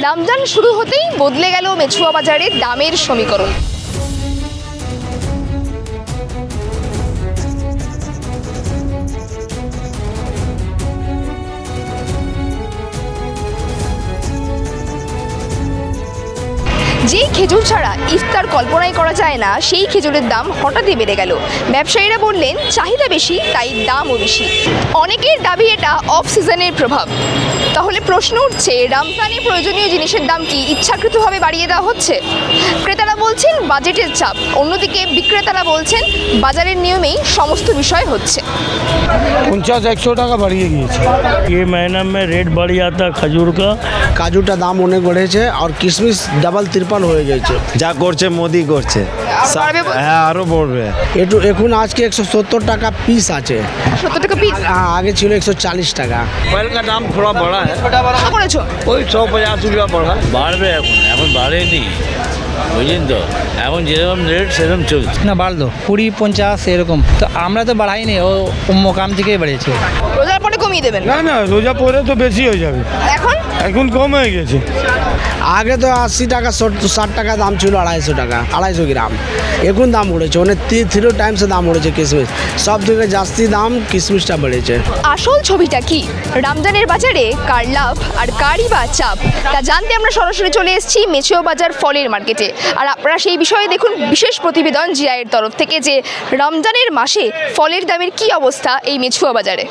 রমজান শুরু হতেই বদলে গেল মেছুয়া বাজারের দামের সমীকরণ। যেই খেজুর ছাড়া ইফতার কল্পনাই করা যায় না, সেই খেজুরের দাম হঠাৎই বেড়ে গেল। ব্যবসায়ীরা বললেন চাহিদা বেশি, তাই দামও বেশি। অনেকের দাবি এটা অফ সিজনের প্রভাব। তাহলে প্রশ্ন উঠছে, রমজানে প্রয়োজনীয় জিনিসের দাম কি ইচ্ছাকৃতভাবে বাড়িয়ে দেওয়া হচ্ছে? ক্রেতারা বলছেন বাজেটের চাপ, অন্যদিকে বিক্রেতারা বলছেন বাজারের নিয়মেই সমস্ত বিষয় হচ্ছে। 50-100 টাকা বাড়িয়ে গিয়েছে। ये महीना में रेट बढ़ जाता खजूर का। কাজুটা দাম অনেক বেড়েছে আর কিশমিশ ডাবল ত্রিপাল হয়ে গেছে। যা করছে মোদি করছে, বাড়বে? হ্যাঁ আরো পড়বে। একটু এখন আজকে 170 টাকা পিস আছে, 70 টাকা পিস আগে ছিল 140 টাকা। ऑयल का दाम थोड़ा बढ़ा है, করেছো? ওই 150 रुपया बढ़ा। বাড়বে, এখন বাড়েনি, বুঝলেন তো। এখন যেরকম রেট সেরকম চলছে। না বাড়লো 20-50 এরকম, তো আমরা তো বাড়াইনি, ও মোকাম থেকেই বাড়িয়েছে। রোজার পরে কমিয়ে দেবেন? না না, রোজা পরে তো বেশি হয়ে যাবে, এখন এখন কম হয়ে গেছে। আগে তো 80 টাকা 60 টাকা দাম ছিল, 250 টাকা 250 গ্রাম। এখন দাম উঠেছে, অনেক 3 টাইমসে দাম উঠেছে কিশমিশ। সব থেকে জাস্তি দাম কিশমিশটা বেড়েছে। আসল ছবিটা কি? রমজানের বাজারে কার লাভ আর কারই বা চাপ, তা জানতে আমরা সরাসরি চলে এসেছি মেছুয়া বাজার ফলের মার্কেটে। আর আপনারা সেই বিষয়ে দেখুন বিশেষ প্রতিবেদন জিআইয়ের তরফ থেকে, যে রমজানের মাসে ফলের দামের কি অবস্থা এই মেছুয়া বাজারে।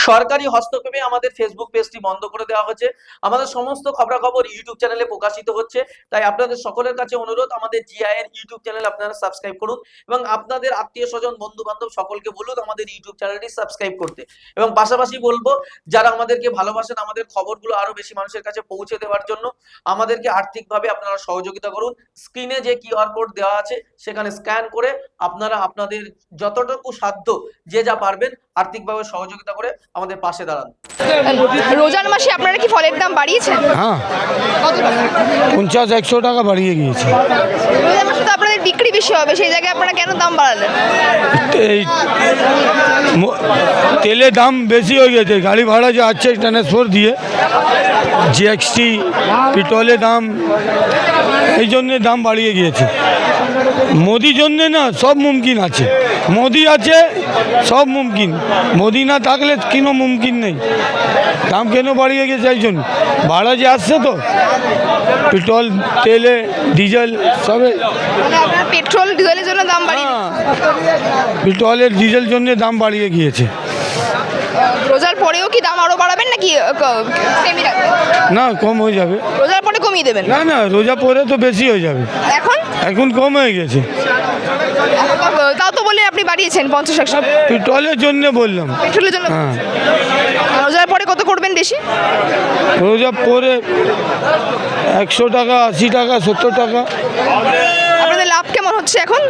সরকারি হস্তক্ষেপে আমাদের ফেসবুক পেজটি বন্ধ করে দেওয়া হয়েছে। আমাদের সমস্ত খবরাখবর ইউটিউব চ্যানেলে প্রকাশিত হচ্ছে, তাই আপনাদের সকলের কাছে অনুরোধ, আমাদের জিআই এর ইউটিউব চ্যানেল আপনারা সাবস্ক্রাইব করুন এবং আপনাদের আত্মীয় স্বজন বন্ধু বান্ধব সকলকে বলুন আমাদের ইউটিউব চ্যানেলটি সাবস্ক্রাইব করতে। এবং পাশাপাশি বলবো, যারা আমাদেরকে ভালোবাসেন, আমাদের খবরগুলো আরো বেশি মানুষের কাছে পৌঁছে দেওয়ার জন্য আমাদেরকে আর্থিকভাবে আপনারা সহযোগিতা করুন। স্ক্রিনে যে কিউআর কোড দেওয়া আছে সেখানে স্ক্যান করে আপনারা আপনাদের যতটুকু সাধ্য যে যা পারবেন আর্থিকভাবে সহযোগিতা করে আমাদের পাশে দাঁড়ান। রোজার মাসে আপনারা কি ফলের দাম বাড়িয়েছেন? হ্যাঁ, কত টাকা? 50-100 টাকা বাড়িয়ে গিয়েছে। রোজার মাসে তো আপনাদের বিক্রি বেশি হবে, সেই জায়গায় আপনারা কেন দাম বাড়ালেন? এই তেলের দাম বেশি হয়ে গেছে, গাড়ি ভাড়া যে আছে ট্রান্সপোর্ট দিয়ে, জিএসটি, পেট্রোলের দাম, এই জন্যে দাম বাড়িয়ে গিয়েছে। মোদির জন্যে না সব মুমকিন আছে, মোদি আছে সব মুমকিন, মোদি না থাকলে কোনো মুমকিন নেই। দাম কেন বাড়িয়ে গেছে? এই জন্য ভাড়া যে আসছে তো, পেট্রোল, তেলে, ডিজেল সবে। মানে আপনারা পেট্রোল ডিজেলের জন্য দাম বাড়িয়ে পেট্রোলের ডিজেল জন্য দাম বাড়িয়ে গিয়েছে। রোজার পরেও কি দাম আরো বাড়াবেন নাকি সেমই রাখবেন? না, কম হয়ে যাবে। রোজার পরে কমিয়ে দেবেন? না না, রোজা পরে তো বেশি হয়ে যাবে, এখন এখন কম হয়ে গেছে। তাও তো বলে আপনি বাড়িয়েছেন 50-100। পেট্রোলের জন্য বললাম। পেট্রোলের জন্য? হ্যাঁ। রোজার পরে কত করবেন বেশি? রোজা পরে 100 টাকা, 80 টাকা, 70 টাকা। আপনাদের লাভ কেমন হচ্ছে এখন?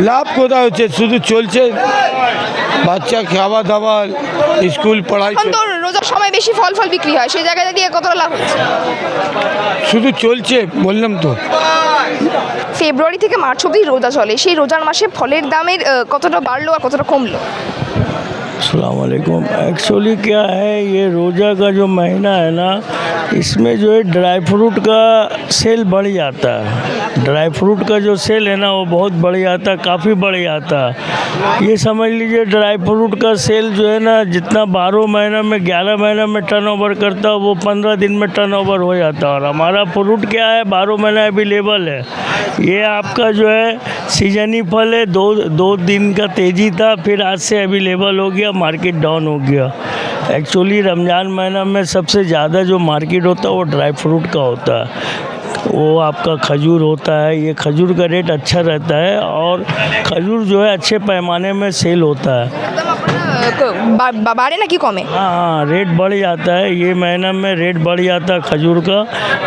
লাভ কোথায় হচ্ছে, শুধু চলছে, বাচ্চা খাওয়া দাওয়া, স্কুল পড়াই, এখন তো রোজার সময় বেশি ফল বিক্রি হয়, সেই জায়গায় দিয়ে কতটা লাভ হচ্ছে? শুধু চলছে, বললাম তো। ফেব্রুয়ারি থেকে মার্চ অবধি রোজা চলে, সেই রোজার মাসে ফলের দামের কতটা বাড়লো আর কতটা কমলো? अस्सलाम वालेकुम। एक्चुअली क्या है, ये रोज़ा का जो महीना है ना, इसमें जो है ड्राई फ्रूट का सेल बढ़ जाता है। ड्राई फ्रूट का जो सेल है ना वो बहुत बढ़ जाता है, काफ़ी बढ़ जाता है। ये समझ लीजिए ड्राई फ्रूट का सेल जो है ना, जितना 12 महीना में 11 महीना में टर्नओवर करता है, वो 15 दिन में टर्नओवर हो जाता है। और हमारा फ्रूट क्या है, 12 महीना अवेलेबल है। ये आपका जो है सीजनी फल है, दो दिन का तेज़ी था, फिर आज से अवेलेबल हो गया, मार्केट डाउन हो गया। एक्चुअली रमज़ान महीना में सबसे ज़्यादा जो मार्केट होता है वो ड्राई फ्रूट का होता है। वो आपका खजूर होता है, ये खजूर का रेट अच्छा रहता है और खजूर जो है अच्छे पैमाने में सेल होता है। बाढ़े ना कि कमे? हाँ, रेट बढ़ जाता है, ये महीना में रेट बढ़ जाता है खजूर का।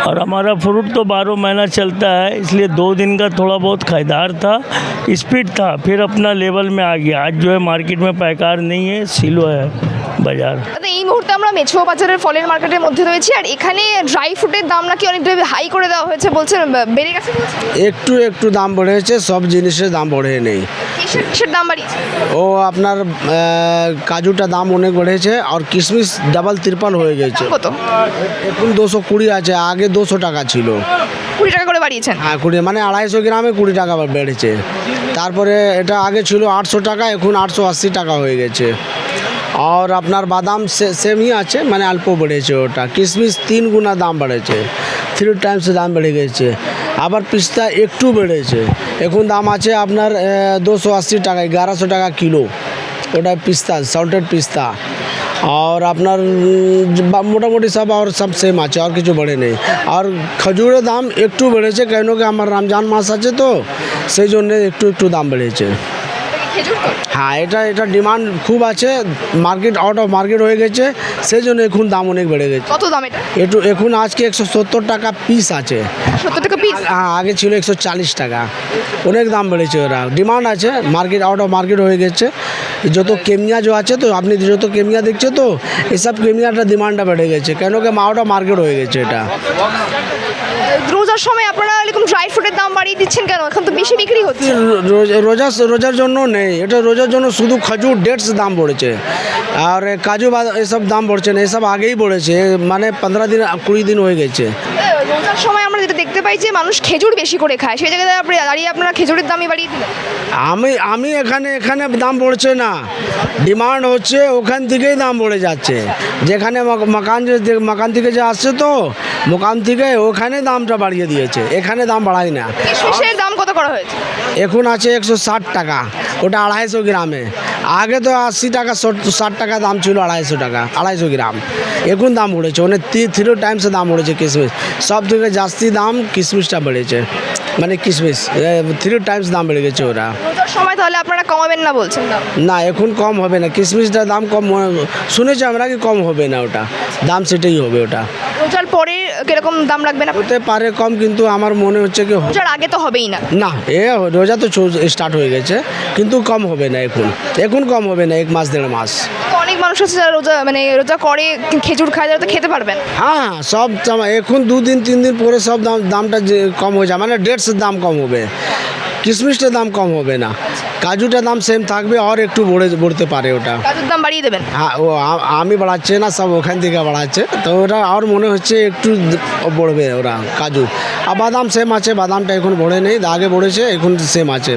और हमारा फ्रूट तो 12 महीना चलता है, इसलिए 2 दिन का थोड़ा बहुत खरीदार था, स्पीड था, फिर अपना लेवल में आ गया। आज जो है मार्केट में पैकार नहीं है, सिलो है, बाज़ार। দাদা এই মুহূর্তে আমরা মেছো বাজারের ফলের মার্কেটের মধ্যে রয়েছি, আর এখানে ড্রাই ফ্রুটের দাম নাকি অনেকটা হাই করে দেওয়া হয়েছে, বলছে বেড়ে গেছে বলছে। একটু একটু দাম বেড়েছে, সব জিনিসের দাম বেড়ে নেই। কিসের দাম বাড়িয়েছে? ও আপনার কাজুটা দাম অনেক বেড়েছে, আর কিশমিশ ডাবল ট্রিপল হয়ে গেছে। কত? এখন 220 আছে, আগে 200 টাকা ছিল। 20 টাকা করে বাড়িয়েছেন? হ্যাঁ 20, মানে 250 গ্রামে 20 টাকা বেড়েছে। তারপরে এটা আগে ছিল 800 টাকা, এখন 880 টাকা হয়ে গেছে। আর আপনার বাদাম সেমই আছে, মানে অল্প বেড়েছে ওটা। কিশমিশ 3 গুণা দাম বেড়েছে, 3 টাইমস দাম বেড়ে গেছে। আবার পিস্তা একটু বেড়েছে, এখন দাম আছে আপনার 280 টাকা, 1100 টাকা কিলো ওটা পিস্তা, সল্টেড পিস্তা। और আপনার মোটামুটি সব আর সব সেম আছে, আর কিছু বেড়ে নেই। আর খজুরের দাম একটু বেড়েছে, কেন কি আমার রমজান মাস আছে তো, সেই জন্য একটু একটু দাম বেড়েছে। হ্যাঁ এটা ডিমান্ড খুব আছে, মার্কেট আউট অফ মার্কেট হয়ে গেছে, সেই জন্য এখন দাম অনেক বেড়ে গেছে। কত দাম এটা? এখন আজকে 170 টাকা পিস আছে। 70 টাকা পিস? হ্যাঁ আগে ছিল 140 টাকা, অনেক দাম বেড়েছে। ওরা ডিমান্ড আছে, মার্কেট আউট অফ মার্কেট হয়ে গেছে। যত কেমিয়া যে আছে তো, আপনি যত কেমিয়া দেখছে তো, এসব কেমিয়াটা ডিমান্ডটা বেড়ে গেছে, কেন কি আউট অফ মার্কেট হয়ে গেছে এটা। রোজার সময় আপনারা এরকম ড্রাই ফ্রুটের দাম বাড়িয়ে দিচ্ছেন কেন? এখন তো বেশি বিক্রি হচ্ছে। রোজার জন্য নেই, এটা রোজার জন্য শুধু খজুর ডেটস দাম পড়েছে, আর কাজু এসব দাম পড়ছে না, এসব আগেই পড়েছে, মানে 15 দিন 20 দিন হয়ে গেছে। রোজার সময় আমরা যেটা দেখতে পাই যে মানুষ খেজুর বেশি করে খায়, সেই জায়গায় আপনি দাঁড়িয়ে আপনারা খেজুরের দামই বাড়িয়ে দিলেন। আমি এখানে দাম পড়ছে না, ডিমান্ড হচ্ছে ওখান থেকেই দাম পড়ে যাচ্ছে। যেখানে মাকান থেকে যে আসছে তো, মোকাম থেকে ওখানে দামটা বাড়িয়ে দিয়েছে, এখানে দাম বাড়ায় না। কিশমিশের দাম কত করা হয়েছে? এখন আছে 160 টাকা, ওটা 250 গ্রামে। আগে তো 80 টাকা 60 টাকা দাম ছিল, 250 টাকা 250 গ্রাম। এখন দাম উঠেছে, মানে 3 টাইমস দাম উঠেছে কিশমিশ। সব থেকে জাস্তি দাম কিশমিশটা বেড়েছে, মানে কিশমিশ 3 টাইমস দাম বেড়ে গেছে ওরা। রোজার সময় তাহলে আপনারা কমাবেন না বলছেন দাম? না এখন কম হবে না, কিশমিশটার দাম কম শুনেছি আমরা, কি কম হবে না, ওটা দাম সেটাই হবে ওটা। রোজার পরে কিরকম দাম রাখবেন আপনি? হতে পারে কম, কিন্তু আমার মনে হচ্ছে কি রোজার আগে তো হবেই না। না, রোজা তো স্টার্ট হয়ে গেছে, কিন্তু কম হবে না এখন কম হবে না, 1 মাস 1.5 মাস। তো অনেক মানুষ আছে যারা রোজা করে খেজুর খায়, যারা তো খেতে পারবেন। হ্যাঁ সব এখন 2 দিন 3 দিন পরে সব দামটা কম হয়ে যায়, মানে ডেটসের দাম কম হবে, কিশমিশটার দাম কম হবে না, কাজুটার দাম সেম থাকবে, আর একটু बढ़তে পারে ওটা। কাজুর দাম বাড়িয়ে দেবেন? হ্যাঁ আমি বাড়াচ্ছে না, সব ওখান থেকে বাড়াচ্ছে, তো ওটা আর মনে হচ্ছে একটু बढ़বে ওরা কাজু। আর বাদাম সেম আছে, বাদামটা এখন बढ़ে নেই, আগে बढ़েছে, এখন সেম আছে,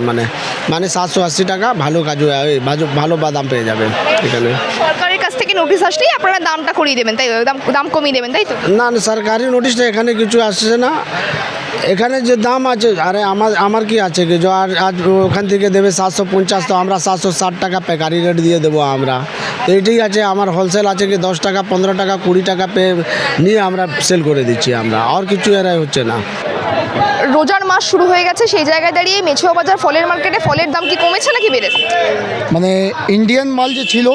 মানে 780 টাকা ভালো কাজু, ভালো বাদাম পেয়ে যাবেন এখানে। সরকারের কাছ থেকে নোটিশ আসলেই আপনারা দামটা করিয়ে দেবেন, তাই দাম কমিয়ে দেবেন, তাই তো? না সরকারি নোটিশটা এখানে কিছু আসছে না, এখানে যে দাম আছে, আরে আমার কি আছে কি, যে আজ ওখান থেকে দেবে 750, তো আমরা 760 টাকা পেকারি রেট দিয়ে দেবো আমরা, তো এটাই আছে। আমার হোলসেল আছে কি 10 টাকা 15 টাকা 20 টাকা নিয়ে আমরা সেল করে দিচ্ছি আমরা, আর কিছু এরাই হচ্ছে না। রোজার মাস শুরু হয়ে গেছে, সেই জায়গায় দাঁড়িয়ে মেছো বাজার ফলের মার্কেটে ফলের দাম কি কমেছে নাকি বেড়েছে? মানে ইন্ডিয়ান মাল যে ছিল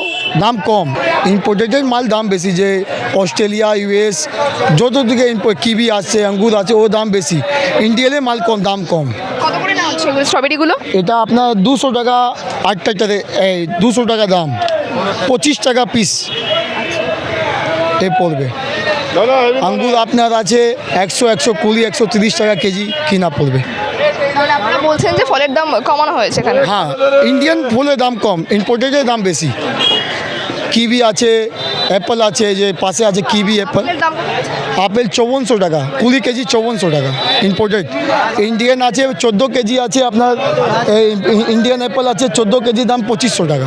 দাম কম, ইম্পোর্টেড মাল দাম বেশি, যে অস্ট্রেলিয়া US যত দিকে কিবি আছে আঙ্গুর আছে ও দাম বেশি, ইন্ডিয়ানে মাল কম, দাম কম। কত করে দাম হচ্ছে স্ট্রবেরিগুলো? এটা আপনার 200 টাকা 8টাতে, 200 টাকা দাম, 25 টাকা পিস এ পড়বে। আঙ্গুর আপনার আছে 100, 120, 130 টাকা কেজি কিনা পড়বে। মানে আপনারা বলছেন যে ফলের দাম কমানো হয়েছে এখানে? হ্যাঁ ইন্ডিয়ান ফুলের দাম কম, ইম্পোর্টেডের দাম বেশি। কিবি আছে, অ্যাপেল আছে, যে পাশে আছে কিবি অ্যাপেল। ফলের দাম কত হয়েছে? আপেল 5400 টাকা, 20 কেজি 5400 টাকা ইম্পোর্টেড। ইন্ডিয়ান আছে 14 কেজি আছে আপনার, ইন্ডিয়ান অ্যাপেল আছে 14 কেজি দাম 2500 টাকা।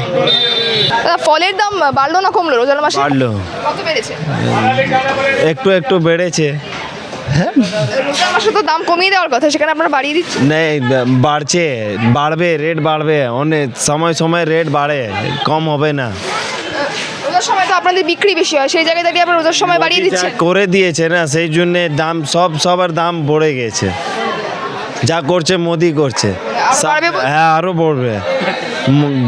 দাদা, ফলের দাম বাড়লো না কমলো রোজার মাসে? বাড়লো, কত বেড়েছে? একটু বেড়েছে। রোজার মাসে তো দাম কমিয়ে দেওয়ার কথা, সেখানে আপনারা বাড়িয়ে দিচ্ছেন। নেই বাড়বে, রেট বাড়বে, অনেক সময় রেট বাড়ে, কম হবে না। রোজার সময় তো আপনাদের বিক্রি বেশি হয়, সেই জায়গায় দাঁড়িয়ে আপনারা রোজার সময় বাড়িয়ে দিচ্ছেন। করে দিয়েছে না, সেই জন্যে দাম সবার দাম বেড়ে গেছে, যা করছে মোদি করছে। বাড়বে হ্যাঁ আরও বাড়বে,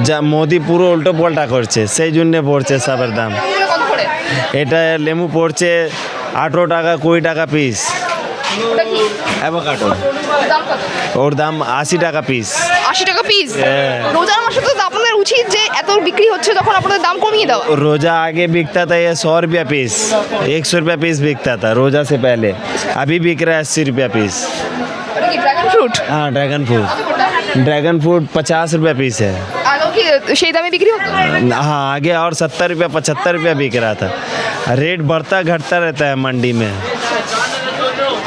যা মোদি পুরো উল্টো পাল্টা করছে, সেই জন্যে পড়ছে সবের দাম। কত করে? এটা লেবু পড়ছে 18 টাকা 20 টাকা পিস, ওটা কি? অ্যাভোকাডো দাম কত? ওর দাম 80 টাকা পিস। 80 টাকা পিস? হ্যাঁ। রোজার মাসে তো আপনাদের উচিত যে এত বিক্রি হচ্ছে তখন আপনাদের দাম কমিয়ে দেওয়া। रोज़ा आगे बिकता था ये 100 रुपया पीस, 100 रुपया पीस बिकता था रोज़ा से पहले, अभी बिक रहा है 80 रुपया पीस। এটা কি ড্রাগন ফ্রুট? हाँ ड्रैगन फ्रूट 50 रुपया पीस है। আগে কি সেই দামে বিক্রি হতো? हाँ आगे और 70 रुपया 75 रुपया बिक रहा था। रेट बढ़ता घटता रहता है मंडी में।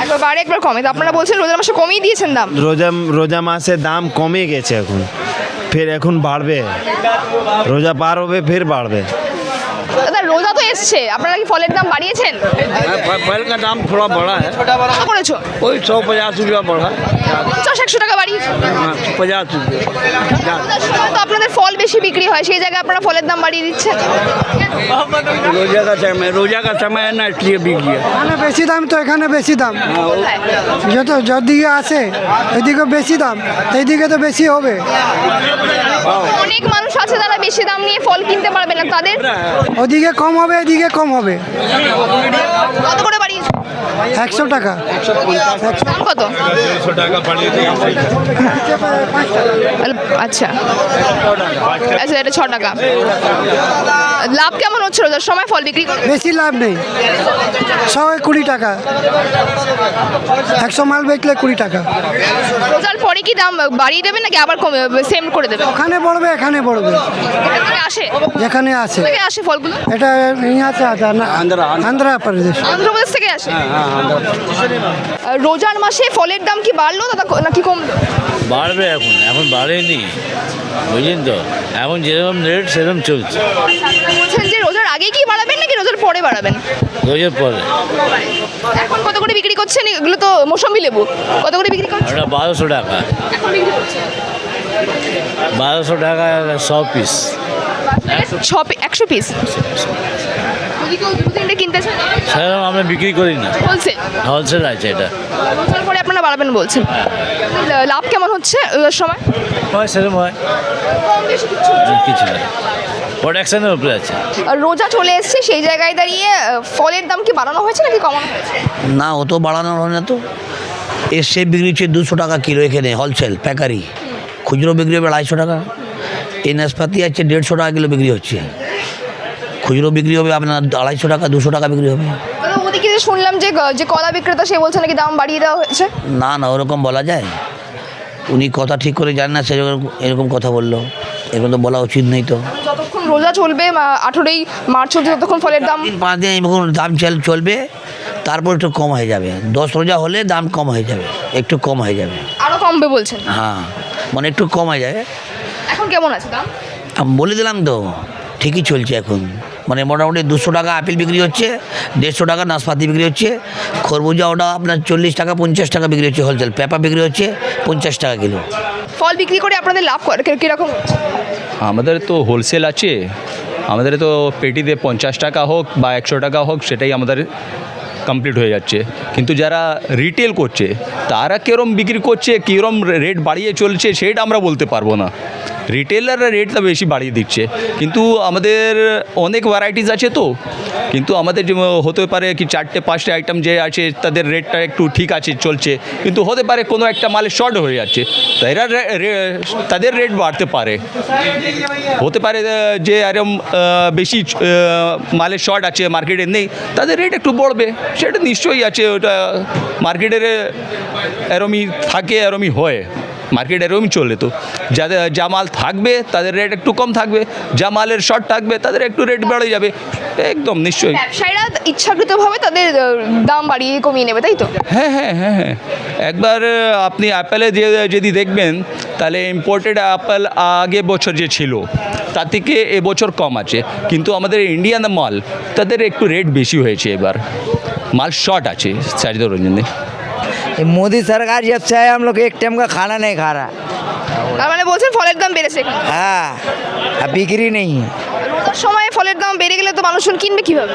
একবার বাড়ে একবার কমে, তো আপনারা বলছেন রোজার মাসে কমিয়ে দিয়েছেন দাম। রোজা মাসে দাম কমে গেছে এখন, ফের এখন বাড়বে, রোজা পার হবে ফের বাড়বে। দাদা রোজা তো এসছে, আপনারা কি ফলের দাম বাড়িয়েছেন? फल का दाम थोड़ा बढ़ा है, কত করেছো? वही 150 रुपया बढ़ा, 50-100 টাকা বাড়িয়েছে। 50 रुपया। রোজার সময় তো আপনাদের ফল বেশি বিক্রি হয়, সেই জায়গায় আপনারা ফলের দাম বাড়িয়ে দিচ্ছেন। रोजा का समय है ना, इसलिए बिक गया। এখানে বেশি দাম, তো এখানে বেশি দাম যত যেদিকে আসে এদিকে বেশি দাম, এইদিকে তো বেশি হবে। অনেক মানুষ আছে যারা বেশি দাম নিয়ে ফল কিনতে পারবে না, তাদের ওদিকে কম হবে, এদিকে কম হবে। কত করে বাড়িয়েছে? 100 টাকা। দাম কত? আচ্ছা আচ্ছা, এটা 6 টাকা। লাভ কেমন হচ্ছে রোজার সময় ফল বিক্রি করে? বেশি লাভ নেই, 120 টাকা, 100 মাল বেচলে 20 টাকা। রোজার পরে কি দাম বাড়িয়ে দেবে নাকি আবার কমে সেম করে দেবে? ওখানে পড়বে, এখানে পড়বে, এখান থেকে আসে? যেখানে আসে। থেকে আসে ফলগুলো? এটা ইয়াতে আছে না, আন্ধ্রপ্রদেশ। অন্ধ্রপ্রদেশ থেকে আসে। রোজার মাসে ফলের দাম কি বাড়লো দাদা নাকি কমলো? বাড়বে, এখন বাড়েনি, বুঝলেন তো, এখন যেরকম রেট সেরকম চলছে। বলছেন যে রোজার আগে কি বাড়াবেন নাকি রোজার পরে বাড়াবেন? রোজার পরে। এখন কত করে বিক্রি করছেন এগুলো? তো মৌসুমী লেবু কত করে বিক্রি করছেন? ওটা 1200 টাকা, এখন বিক্রি করছেন 1200 টাকা 100 পিস। 100 পিস। যদি কেউ 2-3টে কিনতে চান সেরকম আমরা বিক্রি করি না, হোলসেল? হোলসেল আছে এটা। রোজার পরে আপনারা বাড়াবেন বলছেন। লাভ কেমন হচ্ছে রোজার সময়? হয় সেরকম হয়, কম বেশি কিছু? কিছু না, প্রোডাকশনের উপরে আছে। রোজা চলে এসছে, সেই জায়গায় দাঁড়িয়ে ফলের দাম কি বাড়ানো হয়েছে নাকি কমানো হয়েছে? না, ও তো বাড়ানো হয় না তো। এর সে বিক্রি হচ্ছে 200 টাকা কিলো এখানে, হোলসেল প্যাকারি। খুচরো বিক্রি হবে 250 টাকা। এই নাশপাতি আছে 150 টাকা কিলো বিক্রি হচ্ছে, খুচরো বিক্রি হবে আপনার 250 টাকা 200 টাকা বিক্রি হবে। ওদিকে যে শুনলাম যে কলা বিক্রেতা সে বলছে নাকি দাম বাড়িয়ে দেওয়া হয়েছে। না না, ওরকম বলা যায়? উনি কথা ঠিক করে জানেন না, সেরকম এরকম কথা বললো, এরকম তো বলা উচিত নেই তো। যতক্ষণ রোজা চলবে 18ই মার্চ অবধি ততক্ষণ ফলের দাম 5 দিন এরকম দাম চলবে, তারপর একটু কম হয়ে যাবে। 10 রোজা হলে দাম কম হয়ে যাবে, একটু কম হয়ে যাবে। আরও কমবে বলছেন? হ্যাঁ, মানে একটু কম হয়ে যাবে। এখন কেমন আছে দাম? আমি বলে দিলাম তো, ঠিকই চলছে এখন। মানে মোটামুটি 200 টাকা আপেল বিক্রি হচ্ছে, 150 টাকা নাশপাতি বিক্রি হচ্ছে, খরবুজা ওটা আপনার 40 টাকা 50 টাকা বিক্রি হচ্ছে হোলসেল, পেঁপা বিক্রি হচ্ছে 50 টাকা কিলো। ফল বিক্রি করে আপনাদের লাভ কীরকম হচ্ছে? আমাদের তো হোলসেল আছে, আমাদের তো পেটিতে 50 টাকা হোক বা 100 টাকা হোক সেটাই আমাদের কমপ্লিট হয়ে যাচ্ছে। কিন্তু যারা রিটেল করছে তারা কীরকম বিক্রি করছে, কীরকম রেট বাড়িয়ে চলছে সেটা আমরা বলতে পারবো না। রিটেলাররা রেটটা বেশি বাড়িয়ে দিচ্ছে, কিন্তু আমাদের অনেক ভ্যারাইটিস আছে তো, কিন্তু আমাদের যে হতে পারে কি 4-5টে আইটেম যে আছে তাদের রেটটা একটু ঠিক আছে চলছে, কিন্তু হতে পারে কোনো একটা মালের শর্ট হয়ে যাচ্ছে, তারা তাদের রেট বাড়তে পারে। হতে পারে যে এরম বেশি মালের শর্ট আছে মার্কেটে নেই, তাদের রেট একটু বাড়বে, সেটা নিশ্চয়ই আছে। ওটা মার্কেটের এরমই থাকে, এরমই হয়, মার্কেট এরকমই চলে। তো যাদের যা মাল থাকবে তাদের রেট একটু কম থাকবে, যা মালের শর্ট থাকবে তাদের একটু রেট বেড়ে যাবে, একদম নিশ্চয়ই। ব্যবসায়ীরা ইচ্ছাকৃতভাবে তাদের দাম বাড়িয়ে কমিয়ে নেবে, তাই তো? হ্যাঁ হ্যাঁ হ্যাঁ হ্যাঁ, একবার আপনি অ্যাপেলে যদি দেখবেন তাহলে ইম্পোর্টেড অ্যাপেল আগে বছর যে ছিল তার থেকে এবছর কম আছে, কিন্তু আমাদের ইন্ডিয়ান মাল তাদের একটু রেট বেশি হয়েছে, এবার माल शॉर्ट আছে সাজিদুর রঞ্জনে। मोदी सरकार जब से आए हम लोग एक टाइम का खाना नहीं खा रहा। তার মানে বলছেন ফলের দাম বেড়েছে? हाँ, अब बिक्री नहीं है। রোজার সময় ফলের দাম বেড়ে গেলে তো মানুষজন কিনবে কিভাবে?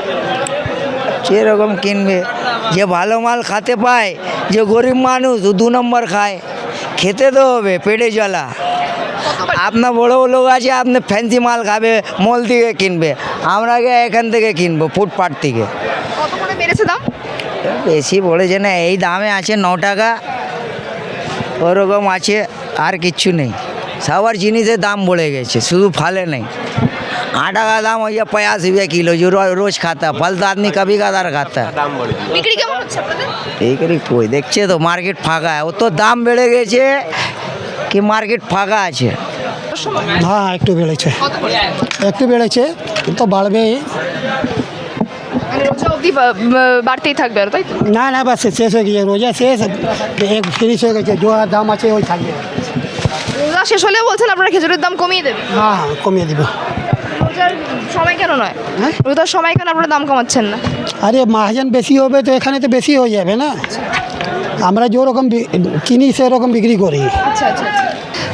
সেরকম কিনবে যে ভালো মাল খেতে পায়, যে গরিব মানুষ ও 2 নম্বর খায়, খেতে তো হবে, পেটে জ্বালা। আপনার বড় লোক আছে, আপনি ফ্যান্সি মাল খাবে, মল থেকে কিনবে, আমরা এখান থেকে কিনবো ফুটপাথ থেকে। কত করে বেড়েছে দাম? বেশি বলেছে না, এই দামে আছে 9 টাকা। ওরকম আছে, আর কিচ্ছু নেই। সবার জিনিসের দাম बढ़े গেছে, শুধু फल नहीं। आटा का दाम हो गया 50 रुपया किलो, जो रोज खाता है। फल तो आदमी कभी कदार खाता है। বিক্রি কেমন হচ্ছে আপনাদের? এই করে কই দেখছে তো মার্কেট ফাঁকা, ও তো দাম বেড়ে গেছে কি মার্কেট ফাঁকা আছে। হ্যাঁ একটু বেড়েছে, একটু বেড়েছে, তো বাড়বেই। মানে রোজা অবধি বাড়তেই থাকবে আর তাই তো? না না, বাস শেষ হয়ে গেছে, রোজা শেষ, এক ফিনিশ হয়ে গেছে, যা দাম আছে ওই থাকবে। রোজা শেষ হলে বলছেন আপনারা খেজুরের দাম কমিয়ে দেবে? হ্যাঁ হ্যাঁ, কমিয়ে দেবো। রোজার সময় কেন নয়? হ্যাঁ? রোজার সময় কেন আপনারা দাম কমাচ্ছেন না? আরে মাহাজন বেশি হবে তো এখানে তো বেশি হয়ে যাবে না, আমরা যেরকম কিনি সেরকম বিক্রি করি। আচ্ছা আচ্ছা আচ্ছা।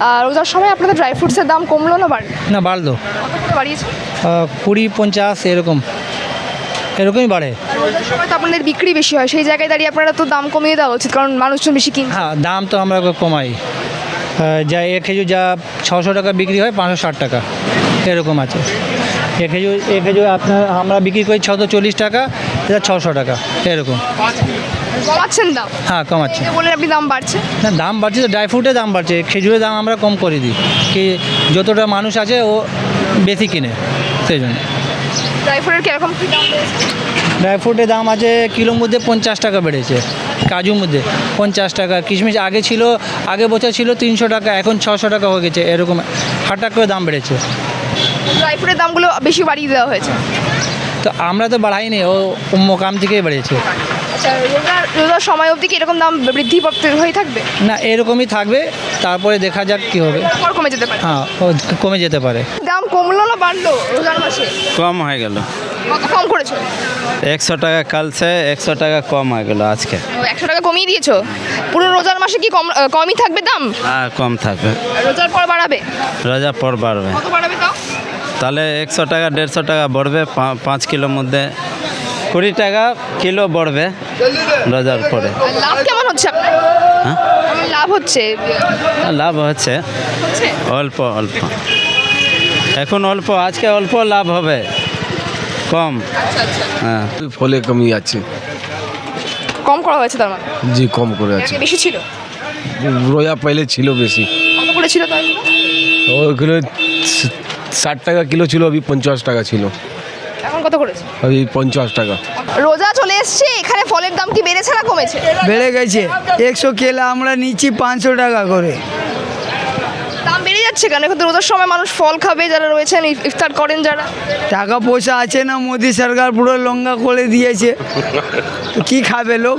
আর রোজার সময় আপনাদের ড্রাই ফ্রুটসের দাম কমলো না বাড়লো? না বাড়লো, কত বাড়িয়েছে? 20-50 এরকমই বাড়ে। রোজার সময় তো আপনাদের বিক্রি বেশি হয়, সেই জায়গায় দাঁড়িয়ে আপনারা তো দাম কমিয়ে দেওয়া উচিত, কারণ মানুষজন বেশি কিনছে। হ্যাঁ দাম তো আমরা কমাই, যা এক খেজুর যা 600 টাকা বিক্রি হয় 560 টাকা এরকম আছে। এক খেজুর আপনার আমরা বিক্রি করি 640 টাকা, এটা 600 টাকা এরকম। কমাচ্ছেন দাম? হ্যাঁ কমাচ্ছে। বলেন আপনি দাম বাড়ছে না দাম বাড়ছে তো, ড্রাই ফ্রুটের দাম বাড়ছে, খেজুরের দাম আমরা কম করে দিই কি যতটা মানুষ আছে ও বেশি কিনে, সেই জন্য। ড্রাই ফ্রুটের কিরকম কি দাম রয়েছে? ড্রাই ফ্রুটের দাম আছে কিলোর মধ্যে 50 টাকা বেড়েছে, কাজুর মধ্যে 50 টাকা, কিশমিশ আগে বছর ছিল 300 টাকা, এখন 600 টাকা হয়ে গেছে, এরকম হঠাৎ করে দাম বেড়েছে। ড্রাই ফ্রুটের দামগুলো বেশি বাড়িয়ে দেওয়া হয়েছে। তো আমরা তো বাড়াইনি, ও মোকাম থেকেই বেড়েছে। আচ্ছা, রোজার সময় অবধি কি এরকম দাম বৃদ্ধি হয়ে থাকবে? না এরকমই থাকবে, তারপরে দেখা যাক কী হবে। আবার কমে যেতে পারে? হ্যাঁ ও কমে যেতে পারে। দাম কমলো না বাড়লো রোজার মাসে? কম হয়ে গেল, কত কম করেছো? 100 টাকা কাল সে 100 টাকা কম হয়ে গেল আজকে। 100 টাকা কমিয়ে দিয়েছো? পুরো রোজার মাসে কি কমই থাকবে দাম? হ্যাঁ কম থাকবে, রোজার পর বাড়াবে? রোজা পর বাড়বে। কত বাড়াবে তাও? তাহলে 100 টাকা 150 টাকা বাড়বে, 5 কিলোর মধ্যে 20 টাকা কিলো বাড়বে রোজার পরে। আর লাভ কেমন হচ্ছে আপনার? হ্যাঁ কেমন লাভ হচ্ছে? লাভ হচ্ছে হচ্ছে? অল্প অল্প, এখন অল্প, আজকে অল্প লাভ হবে, কম। আচ্ছা আচ্ছা, হ্যাঁ ফলে কমই আছে। কম করা হয়েছে তার মানে? জি কম করে আগে বেশি ছিল? রোজা পহলে ছিল বেশি, কত করে ছিল তাই? ওইগুলো 60 টাকা কিলো ছিল, अभी 50 টাকা ছিল, এখন কত করেছে? अभी 50 টাকা। রোজা চলে এসছে, এখানে ফলের দাম কি বেড়েছে না কমেছে? বেড়ে গেছে, 100 কেলা আমরা নিচ্ছি 500 টাকা করে। দাম বেড়ে যাচ্ছে কেন? এখন তো রোজার সময় মানুষ ফল খাবে, যারা রয়েছেন ইফতার করেন যারা। টাকা পয়সা আছে না, মোদি সরকার পুরো লঙ্গা করে দিয়েছে, তো কি খাবে লোক?